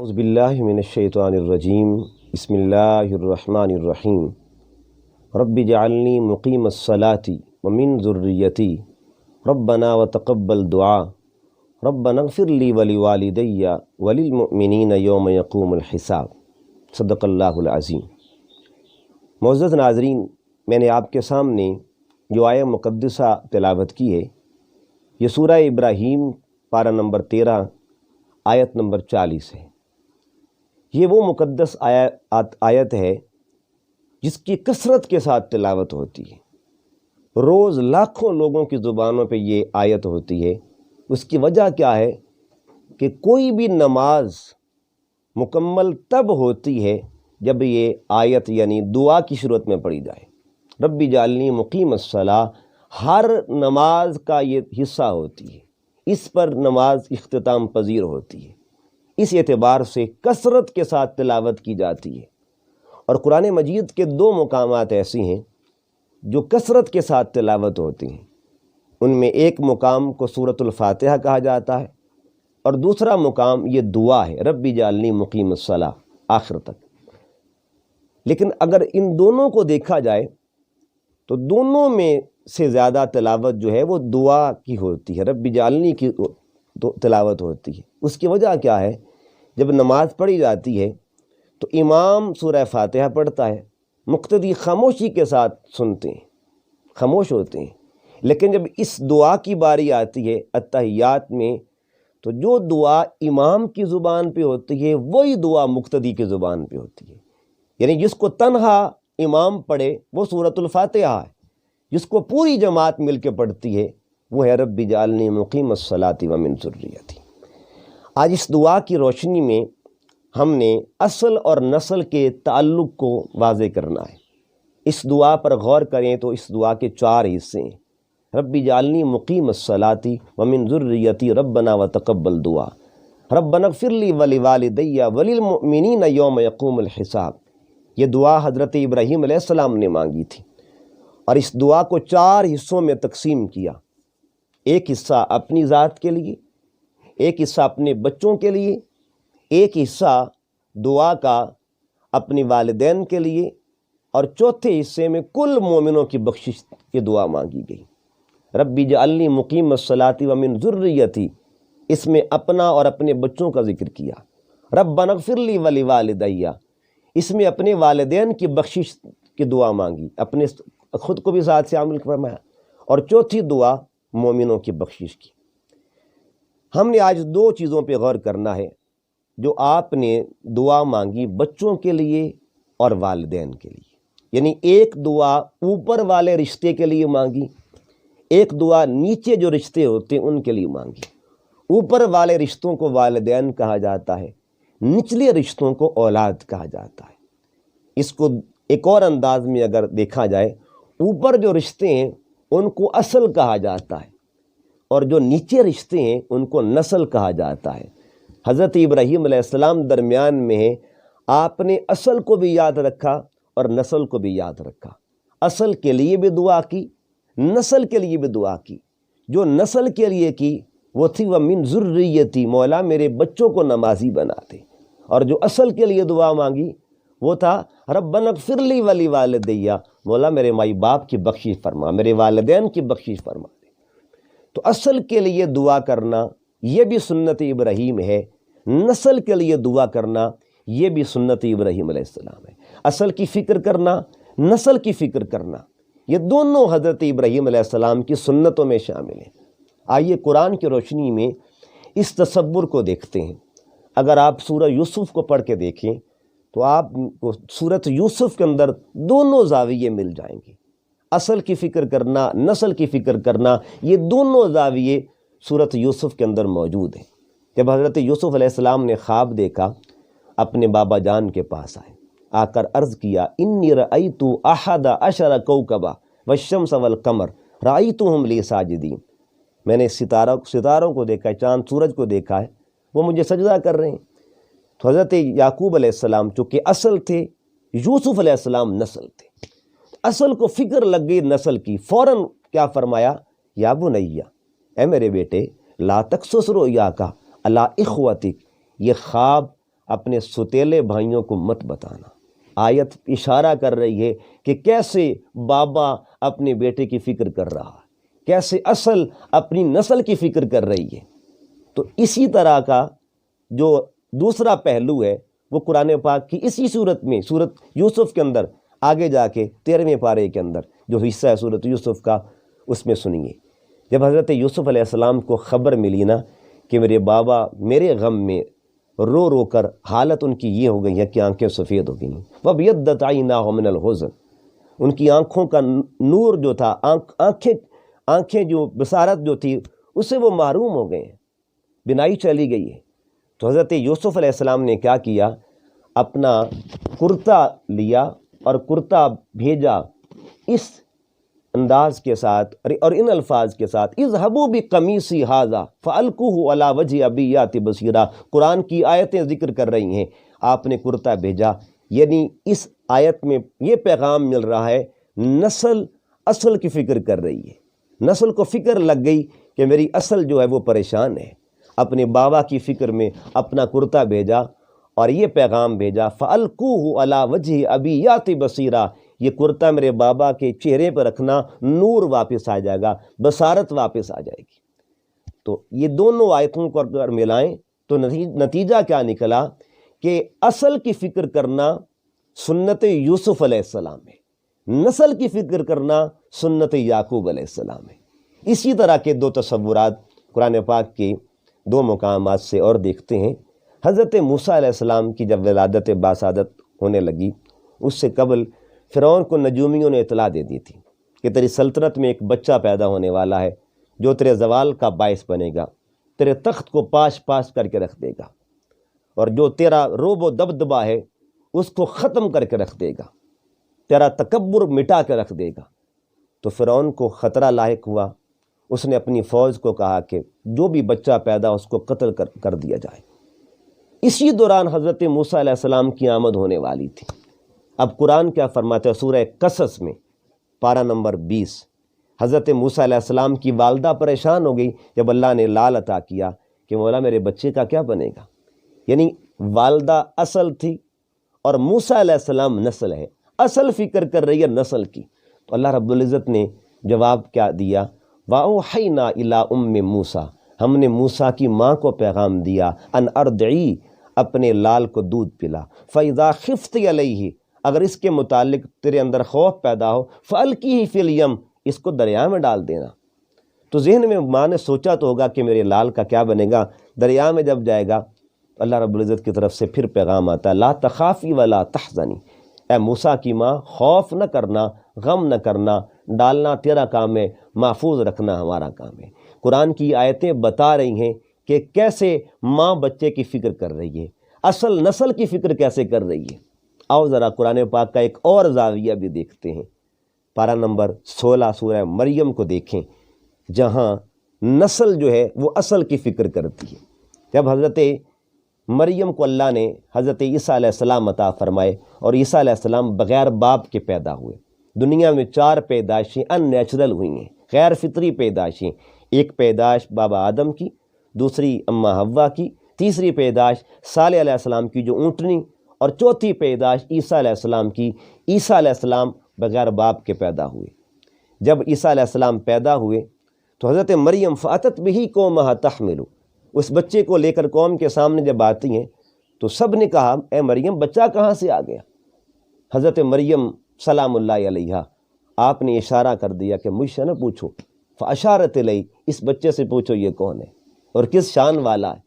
اعوذ باللہ من الشیطان الرجیم بسم اللہ الرحمن الرحیم رب اجعلنی مقیم الصلاۃ ومن ذریتی ربنا وتقبل دعا ربنا اغفر لی ولوالدی وللمؤمنین یوم یقوم الحساب۔ صدق اللہ العظیم۔ معزز ناظرین، میں نے آپ کے سامنے جو آیہ مقدسہ تلاوت کی ہے یہ سورہ ابراہیم پارہ نمبر 13 آیت نمبر 40 ہے۔ یہ وہ مقدس آیت ہے جس کی کثرت کے ساتھ تلاوت ہوتی ہے۔ روز لاکھوں لوگوں کی زبانوں پہ یہ آیت ہوتی ہے۔ اس کی وجہ کیا ہے کہ کوئی بھی نماز مکمل تب ہوتی ہے جب یہ آیت یعنی دعا کی صورت میں پڑھی جائے۔ رب اجعلنی مقیم الصلاۃ ہر نماز کا یہ حصہ ہوتی ہے، اس پر نماز اختتام پذیر ہوتی ہے۔ اس اعتبار سے کثرت کے ساتھ تلاوت کی جاتی ہے۔ اور قرآن مجید کے 2 مقامات ایسی ہیں جو کثرت کے ساتھ تلاوت ہوتی ہیں۔ ان میں ایک مقام کو سورۃ الفاتحہ کہا جاتا ہے اور دوسرا مقام یہ دعا ہے، رب اجعلنی مقیم الصلاۃ آخر تک۔ لیکن اگر ان دونوں کو دیکھا جائے تو دونوں میں سے زیادہ تلاوت جو ہے وہ دعا کی ہوتی ہے، رب اجعلنی کی تلاوت ہوتی ہے۔ اس کی وجہ کیا ہے؟ جب نماز پڑھی جاتی ہے تو امام سورہ فاتحہ پڑھتا ہے، مقتدی خاموشی کے ساتھ سنتے ہیں، خاموش ہوتے ہیں۔ لیکن جب اس دعا کی باری آتی ہے اتحیات میں تو جو دعا امام کی زبان پہ ہوتی ہے وہی دعا مقتدی کی زبان پہ ہوتی ہے۔ یعنی جس کو تنہا امام پڑھے وہ سورۃ الفاتحہ ہے، جس کو پوری جماعت مل کے پڑھتی ہے وہ ہے رب اجعلنی مقیم الصلاۃ ومن ذریتی۔ آج اس دعا کی روشنی میں ہم نے اصل اور نسل کے تعلق کو واضح کرنا ہے۔ اس دعا پر غور کریں تو اس دعا کے 4 حصے ہیں۔ رب اجعلنی مقیم الصلاۃ ومن ذریتی ربنا وتقبل دعا ربنا اغفر لی ولوالدی وللمؤمنین یوم یقوم الحساب۔ یہ دعا حضرت ابراہیم علیہ السلام نے مانگی تھی اور اس دعا کو 4 حصوں میں تقسیم کیا۔ ایک حصہ اپنی ذات کے لیے، ایک حصہ اپنے بچوں کے لیے، ایک حصہ دعا کا اپنے والدین کے لیے، اور چوتھے حصے میں کل مومنوں کی بخشش کی دعا مانگی گئی۔ رب اجعلنی مقیم الصلاۃ ومن ذریتی، اس میں اپنا اور اپنے بچوں کا ذکر کیا۔ ربنا اغفر لی ولوالدی، اس میں اپنے والدین کی بخشش کی دعا مانگی، اپنے خود کو بھی ساتھ سے عامل فرمایا، اور چوتھی دعا مومنوں کی بخشش کی۔ ہم نے آج 2 چیزوں پہ غور کرنا ہے جو آپ نے دعا مانگی بچوں کے لیے اور والدین کے لیے۔ یعنی ایک دعا اوپر والے رشتے کے لیے مانگی، ایک دعا نیچے جو رشتے ہوتے ہیں ان کے لیے مانگی۔ اوپر والے رشتوں کو والدین کہا جاتا ہے، نچلے رشتوں کو اولاد کہا جاتا ہے۔ اس کو ایک اور انداز میں اگر دیکھا جائے، اوپر جو رشتے ہیں ان کو اصل کہا جاتا ہے اور جو نیچے رشتے ہیں ان کو نسل کہا جاتا ہے۔ حضرت ابراہیم علیہ السلام درمیان میں ہے، آپ نے اصل کو بھی یاد رکھا اور نسل کو بھی یاد رکھا۔ اصل کے لیے بھی دعا کی، نسل کے لیے بھی دعا کی۔ جو نسل کے لیے کی وہ تھی ومن ذریتی، مولا میرے بچوں کو نمازی بنا دے، اور جو اصل کے لیے دعا مانگی وہ تھا ربنا اغفر لی ولوالدی، مولا میرے مائی باپ کی بخشش فرما، میرے والدین کی بخشش فرما دے۔ تو اصل کے لیے دعا کرنا یہ بھی سنت ابراہیم ہے، نسل کے لیے دعا کرنا یہ بھی سنت ابراہیم علیہ السلام ہے۔ اصل کی فکر کرنا، نسل کی فکر کرنا، یہ دونوں حضرت ابراہیم علیہ السلام کی سنتوں میں شامل ہیں۔ آئیے قرآن کی روشنی میں اس تصور کو دیکھتے ہیں۔ اگر آپ سورہ یوسف کو پڑھ کے دیکھیں تو آپ کو سورۃ یوسف کے اندر دونوں زاویے مل جائیں گے۔ اصل کی فکر کرنا، نسل کی فکر کرنا، یہ دونوں زاویے سورۃ یوسف کے اندر موجود ہیں۔ جب حضرت یوسف علیہ السلام نے خواب دیکھا، اپنے بابا جان کے پاس آئے، آ کر عرض کیا انی رأیت احد عشر کوکبا والشمس والقمر رأیتہم لی ساجدین، میں نے ستاروں کو دیکھا ہے، چاند سورج کو دیکھا ہے، وہ مجھے سجدہ کر رہے ہیں۔ تو حضرت یعقوب علیہ السلام چونکہ اصل تھے، یوسف علیہ السلام نسل تھے، اصل کو فکر لگ گئی نسل کی، فوراً کیا فرمایا، یا بنیا، اے میرے بیٹے، لا تقصص رؤیاک علی اخوتک، یہ خواب اپنے ستیلے بھائیوں کو مت بتانا۔ آیت اشارہ کر رہی ہے کہ کیسے بابا اپنے بیٹے کی فکر کر رہا ہے، کیسے اصل اپنی نسل کی فکر کر رہی ہے۔ تو اسی طرح کا جو دوسرا پہلو ہے وہ قرآن پاک کی اسی صورت میں، سورت یوسف کے اندر آگے جا کے 13ویں پارے کے اندر جو حصہ ہے سورت یوسف کا، اس میں سنیے۔ جب حضرت یوسف علیہ السلام کو خبر ملی نا کہ میرے بابا میرے غم میں رو رو کر حالت ان کی یہ ہو گئی ہے کہ آنکھیں سفید ہو گئیں، وَابْيَضَّتْ عَيْنَاهُ مِنَ الْحُزْنِ، ان کی آنکھوں کا نور جو تھا، آنکھیں جو بصارت جو تھی اس سے وہ محروم ہو گئے ہیں، بینائی چلی گئی ہے۔ تو حضرت یوسف علیہ السلام نے کیا کیا، اپنا کرتا لیا اور کرتا بھیجا اس انداز کے ساتھ اور ان الفاظ کے ساتھ، اذهبوا بقمیصی ھذا فالقوہ علی وجہ ابی یأتی بصیرا۔ قرآن کی آیتیں ذکر کر رہی ہیں، آپ نے کرتا بھیجا، یعنی اس آیت میں یہ پیغام مل رہا ہے، نسل اصل کی فکر کر رہی ہے، نسل کو فکر لگ گئی کہ میری اصل جو ہے وہ پریشان ہے۔ اپنے بابا کی فکر میں اپنا کرتا بھیجا اور یہ پیغام بھیجا، فَأَلْقُوهُ عَلَى وَجْهِ أَبِي يَأْتِ بَصِيرًا، یہ کرتا میرے بابا کے چہرے پر رکھنا، نور واپس آ جائے گا، بصارت واپس آ جائے گی۔ تو یہ دونوں آیتوں کو اگر ملائیں تو نتیجہ کیا نکلا کہ اصل کی فکر کرنا سنت یوسف علیہ السلام ہے، نسل کی فکر کرنا سنت یعقوب علیہ السلام ہے۔ اسی طرح کے دو تصورات قرآن پاک کے دو مقامات سے اور دیکھتے ہیں۔ حضرت موسیٰ علیہ السلام کی جب ولادت باسعادت ہونے لگی، اس سے قبل فرعون کو نجومیوں نے اطلاع دے دی تھی کہ تیری سلطنت میں ایک بچہ پیدا ہونے والا ہے جو تیرے زوال کا باعث بنے گا، تیرے تخت کو پاش پاش کر کے رکھ دے گا، اور جو تیرا روب و دبدبا ہے اس کو ختم کر کے رکھ دے گا، تیرا تکبر مٹا کے رکھ دے گا۔ تو فرعون کو خطرہ لاحق ہوا، اس نے اپنی فوج کو کہا کہ جو بھی بچہ پیدا اس کو قتل کر دیا جائے۔ اسی دوران حضرت موسیٰ علیہ السلام کی آمد ہونے والی تھی۔ اب قرآن کیا فرماتا ہے سورہ قصص میں پارہ نمبر 20، حضرت موسیٰ علیہ السلام کی والدہ پریشان ہو گئی جب اللہ نے لال عطا کیا کہ مولا میرے بچے کا کیا بنے گا۔ یعنی والدہ اصل تھی اور موسیٰ علیہ السلام نسل ہے، اصل فکر کر رہی ہے نسل کی۔ تو اللہ رب العزت نے جواب کیا دیا، وَأَوْحَيْنَا إِلَىٰ أُمِّ مُوسیٰ، ہم نے موسیٰ کی ماں کو پیغام دیا، ان ارضعی، اپنے لال کو دودھ پلا، فَإِذَا خِفْتِ عَلَيْهِ، اگر اس کے متعلق تیرے اندر خوف پیدا ہو، فَأَلْقِهِ فِي الْيَمِّ، اس کو دریا میں ڈال دینا۔ تو ذہن میں ماں نے سوچا تو ہوگا کہ میرے لال کا کیا بنے گا، دریا میں جب جائے گا اللہ رب العزت کی طرف سے پھر پیغام آتا ہے، لا تخافی ولا تحزنی، اے موسیٰ کی ماں خوف نہ کرنا، غم نہ کرنا، ڈالنا تیرا کام ہے، محفوظ رکھنا ہمارا کام ہے۔ قرآن کی آیتیں بتا رہی ہیں کہ کیسے ماں بچے کی فکر کر رہی ہے، اصل نسل کی فکر کیسے کر رہی ہے۔ آؤ ذرا قرآن پاک کا ایک اور زاویہ بھی دیکھتے ہیں، پارہ نمبر 16 سورہ مریم کو دیکھیں، جہاں نسل جو ہے وہ اصل کی فکر کرتی ہے۔ جب حضرت مریم کو اللہ نے حضرت عیسیٰ علیہ السلام عطا فرمائے اور عیسیٰ علیہ السلام بغیر باپ کے پیدا ہوئے، دنیا میں 4 پیدائشیں ان نیچرل ہوئی ہیں، غیر فطری پیدائشیں، ایک پیدائش بابا آدم کی، دوسری اماں حوا کی، تیسری پیدائش صالح علیہ السلام کی جو اونٹنی، اور چوتھی پیدائش عیسیٰ علیہ السلام کی۔ عیسیٰ علیہ السلام بغیر باپ کے پیدا ہوئے۔ جب عیسیٰ علیہ السلام پیدا ہوئے تو حضرت مریم فاتت بہی قومہا تحمل، اس بچے کو لے کر قوم کے سامنے جب آتی ہیں تو سب نے کہا اے مریم بچہ کہاں سے آ گیا۔ حضرت مریم سلام اللہ علیہا، آپ نے اشارہ کر دیا کہ مجھ سے نہ پوچھو، فاشارت الیہ، اس بچے سے پوچھو یہ کون ہے اور کس شان والا ہے۔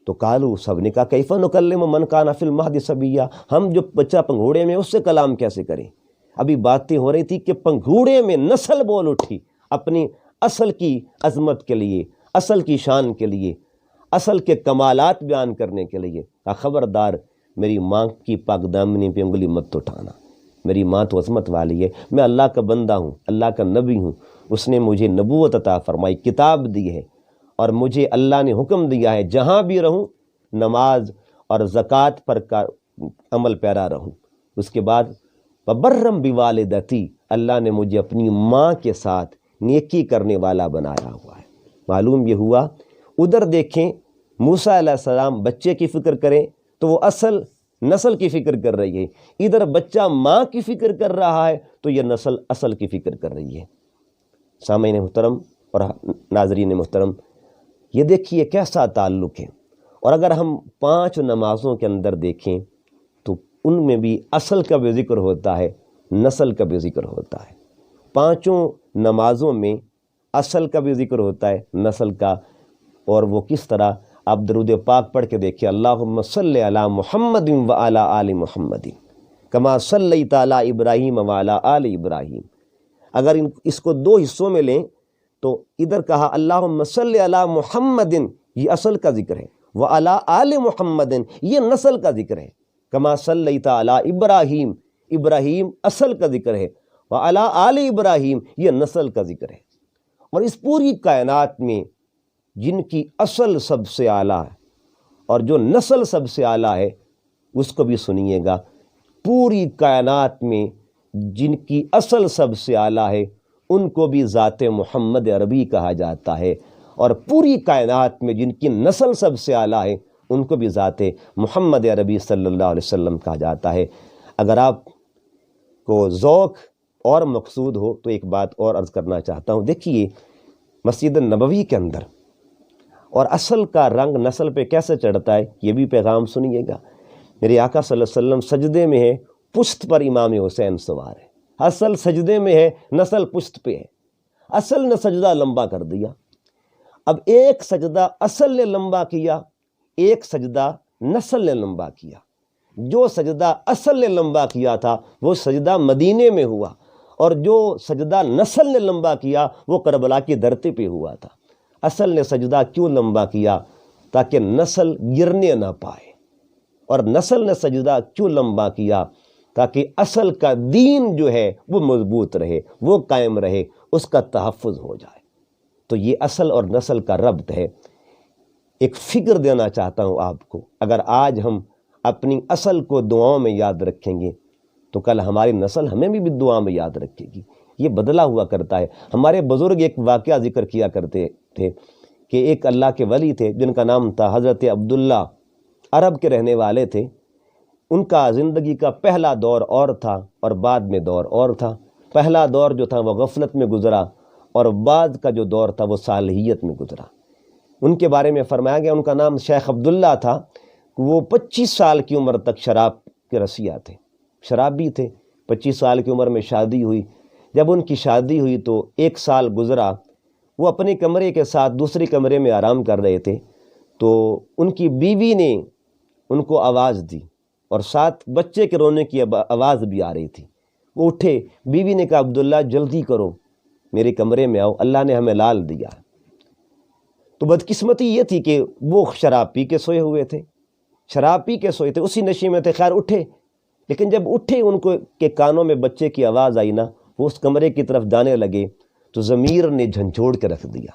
تو قالو، سب نے کہا کیف نکلم من کان فی المہد صبیا، ہم جو بچہ پنگھوڑے میں اس سے کلام کیسے کریں۔ ابھی باتیں ہو رہی تھی کہ پنگھوڑے میں نسل بول اٹھی اپنی اصل کی عظمت کے لیے، اصل کی شان کے لیے، اصل کے کمالات بیان کرنے کے لیے۔ خبردار میری ماں کی پاک دامنی پہ انگلی مت اٹھانا، میری ماں تو عظمت والی ہے، میں اللہ کا بندہ ہوں، اللہ کا نبی ہوں، اس نے مجھے نبوت عطا فرمائی، کتاب دی ہے، اور مجھے اللہ نے حکم دیا ہے جہاں بھی رہوں نماز اور زکوٰۃ پر عمل پیرا رہوں۔ اس کے بعد وبرم بوالدتی، اللہ نے مجھے اپنی ماں کے ساتھ نیکی کرنے والا بنایا ہوا ہے۔ معلوم یہ ہوا، ادھر دیکھیں موسیٰ علیہ السلام بچے کی فکر کریں تو وہ اصل نسل کی فکر کر رہی ہے، ادھر بچہ ماں کی فکر کر رہا ہے تو یہ نسل اصل کی فکر کر رہی ہے۔ سامعین محترم اور ناظرین محترم، یہ دیکھیے کیسا تعلق ہے۔ اور اگر ہم 5 نمازوں کے اندر دیکھیں تو ان میں بھی اصل کا بھی ذکر ہوتا ہے، نسل کا بھی ذکر ہوتا ہے۔ 5 نمازوں میں اصل کا بھی ذکر ہوتا ہے، نسل کا۔ اور وہ کس طرح؟ آپ درود پاک پڑھ کے دیکھیے، اللہم صلی علی محمد وعلی آل محمد کما صلیت علی ابراہیم وعلی آل ابراہیم۔ اگر اس کو 2 حصوں میں لیں تو ادھر کہا اللہم صلی علی محمد، یہ اصل کا ذکر ہے، وعلی آل محمد یہ نسل کا ذکر ہے، کما صلیت علی ابراہیم، ابراہیم اصل کا ذکر ہے، وعلی آل ابراہیم یہ نسل کا ذکر ہے۔ اور اس پوری کائنات میں جن کی اصل سب سے اعلیٰ ہے اور جو نسل سب سے اعلیٰ ہے، اس کو بھی سنیے گا، پوری کائنات میں جن کی اصل سب سے اعلیٰ ہے ان کو بھی ذات محمد عربی کہا جاتا ہے، اور پوری کائنات میں جن کی نسل سب سے اعلیٰ ہے ان کو بھی ذات محمد عربی صلی اللہ علیہ وسلم کہا جاتا ہے۔ اگر آپ کو ذوق اور مقصود ہو تو ایک بات اور عرض کرنا چاہتا ہوں۔ دیکھیے مسجد نبوی کے اندر اور اصل کا رنگ نسل پہ کیسے چڑھتا ہے، یہ بھی پیغام سنیے گا۔ میرے آقا صلی اللہ علیہ وسلم سجدے میں ہے، پشت پر امام حسین سوار ہے، اصل سجدے میں ہے، نسل پشت پہ ہے۔ اصل نے سجدہ لمبا کر دیا، اب ایک سجدہ اصل نے لمبا کیا، ایک سجدہ نسل نے لمبا کیا۔ جو سجدہ اصل نے لمبا کیا تھا وہ سجدہ مدینے میں ہوا، اور جو سجدہ نسل نے لمبا کیا وہ کربلا کی دھرتی پہ ہوا تھا۔ اصل نے سجدہ کیوں لمبا کیا؟ تاکہ نسل گرنے نہ پائے، اور نسل نے سجدہ کیوں لمبا کیا؟ تاکہ اصل کا دین جو ہے وہ مضبوط رہے، وہ قائم رہے، اس کا تحفظ ہو جائے۔ تو یہ اصل اور نسل کا ربط ہے۔ ایک فکر دینا چاہتا ہوں آپ کو، اگر آج ہم اپنی اصل کو دعاؤں میں یاد رکھیں گے تو کل ہماری نسل ہمیں بھی دعا میں یاد رکھے گی۔ یہ بدلا ہوا کرتا ہے۔ ہمارے بزرگ ایک واقعہ ذکر کیا کرتے تھے کہ ایک اللہ کے ولی تھے جن کا نام تھا حضرت عبداللہ، عرب کے رہنے والے تھے۔ ان کا زندگی کا پہلا دور اور تھا اور بعد میں دور اور تھا۔ پہلا دور جو تھا وہ غفلت میں گزرا، اور بعد کا جو دور تھا وہ صالحیت میں گزرا۔ ان کے بارے میں فرمایا گیا، ان کا نام شیخ عبداللہ تھا، وہ 25 سال کی عمر تک شراب کے رسیہ تھے، شرابی تھے۔ 25 سال کی عمر میں شادی ہوئی۔ جب ان کی شادی ہوئی تو 1 سال گزرا، وہ اپنے کمرے کے ساتھ دوسرے کمرے میں آرام کر رہے تھے، تو ان کی بیوی نے ان کو آواز دی، اور ساتھ بچے کے رونے کی آواز بھی آ رہی تھی۔ وہ اٹھے، بیوی نے کہا عبداللہ جلدی کرو، میرے کمرے میں آؤ، اللہ نے ہمیں لال دیا۔ تو بدقسمتی یہ تھی کہ وہ شراب پی کے سوئے ہوئے تھے، شراب پی کے سوئے تھے، اسی نشے میں تھے۔ خیر اٹھے، لیکن جب اٹھے ان کو کے کانوں میں بچے کی آواز آئی نا، وہ اس کمرے کی طرف جانے لگے تو ضمیر نے جھنجھوڑ کے رکھ دیا۔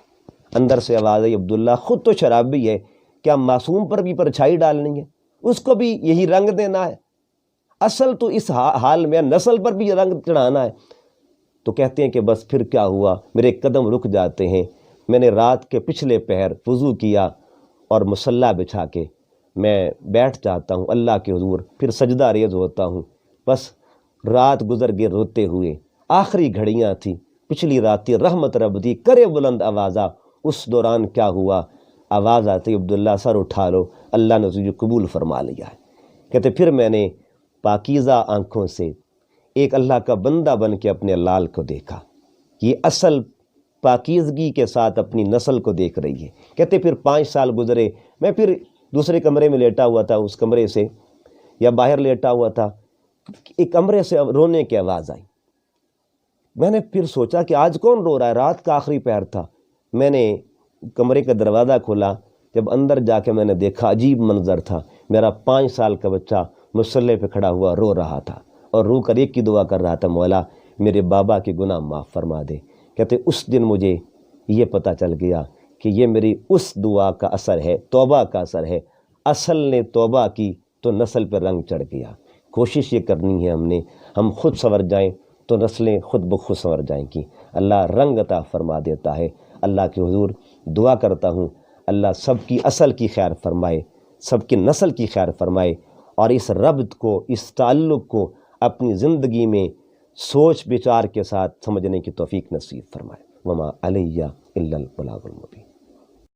اندر سے آواز آئی، عبداللہ خود تو شرابی ہے، کیا معصوم پر بھی پرچھائی ڈالنی ہے؟ اس کو بھی یہی رنگ دینا ہے؟ اصل تو اس حال میں نسل پر بھی یہ رنگ چڑھانا ہے۔ تو کہتے ہیں کہ بس پھر کیا ہوا، میرے قدم رک جاتے ہیں۔ میں نے رات کے پچھلے پہر وضو کیا اور مصلی بچھا کے میں بیٹھ جاتا ہوں اللہ کے حضور، پھر سجدہ ریز ہوتا ہوں۔ بس رات گزر گئے روتے ہوئے، آخری گھڑیاں تھی، پچھلی راتی رحمت رب دی کرے بلند آوازہ۔ اس دوران کیا ہوا، آواز آتی عبداللہ سر اٹھا لو، اللہ نے تجھے قبول فرما لیا ہے۔ کہتے پھر میں نے پاکیزہ آنکھوں سے ایک اللہ کا بندہ بن کے اپنے لال کو دیکھا۔ یہ اصل پاکیزگی کے ساتھ اپنی نسل کو دیکھ رہی ہے۔ کہتے پھر 5 سال گزرے، میں پھر دوسرے کمرے میں لیٹا ہوا تھا، اس کمرے سے یا باہر لیٹا ہوا تھا، ایک کمرے سے رونے کی آواز آئی۔ میں نے پھر سوچا کہ آج کون رو رہا ہے، رات کا آخری پہر تھا۔ میں نے کمرے کا دروازہ کھولا، جب اندر جا کے میں نے دیکھا عجیب منظر تھا، میرا 5 سال کا بچہ مصلی پہ کھڑا ہوا رو رہا تھا، اور رو کر ایک کی دعا کر رہا تھا، مولا میرے بابا کے گناہ معاف فرما دے۔ کہتے اس دن مجھے یہ پتہ چل گیا کہ یہ میری اس دعا کا اثر ہے، توبہ کا اثر ہے۔ اصل نے توبہ کی تو نسل پہ رنگ چڑھ گیا۔ کوشش یہ کرنی ہے ہم خود سنور جائیں تو نسلیں خود بخود سنور جائیں گی۔ اللہ رنگ عطا فرما دیتا ہے۔ اللہ کے حضور دعا کرتا ہوں اللہ سب کی اصل کی خیر فرمائے، سب کی نسل کی خیر فرمائے، اور اس ربط کو، اس تعلق کو اپنی زندگی میں سوچ بچار کے ساتھ سمجھنے کی توفیق نصیب فرمائے۔ وما علیہ الا البلاغ المبین۔